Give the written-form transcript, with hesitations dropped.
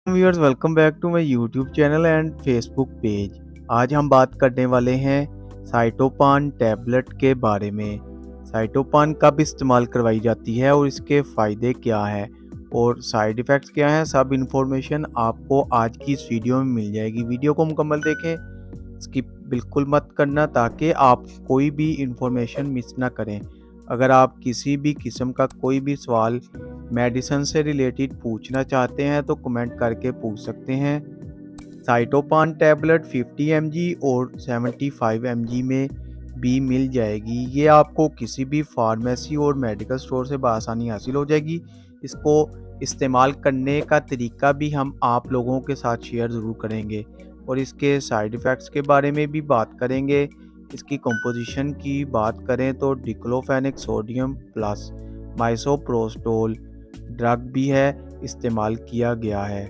Viewers, welcome back to my YouTube channel and Facebook page. आज हम बात करने वाले हैं साइटोपान टैबलेट के बारे में। साइटोपान कब इस्तेमाल करवाई जाती है और इसके फ़ायदे क्या हैं और साइड इफ़ेक्ट्स क्या हैं, सब इन्फॉर्मेशन आपको आज की इस वीडियो में मिल जाएगी। वीडियो को मुकम्मल देखें, स्किप बिल्कुल मत करना ताकि आप कोई भी इन्फॉर्मेशन मिस ना करें। अगर आप किसी भी किस्म का कोई भी सवाल मेडिसिन से रिलेटेड पूछना चाहते हैं तो कमेंट करके पूछ सकते हैं। साइटोपान टैबलेट 50 mg और 75 mg में भी मिल जाएगी। ये आपको किसी भी फार्मेसी और मेडिकल स्टोर से बआसानी हासिल हो जाएगी। इसको इस्तेमाल करने का तरीका भी हम आप लोगों के साथ शेयर ज़रूर करेंगे और इसके साइड इफ़ेक्ट्स के बारे में भी बात करेंगे। इसकी कंपोजिशन की बात करें तो डिक्लोफेनेक सोडियम प्लस माइसोप्रोस्टोल ड्रग भी है, इस्तेमाल किया गया है।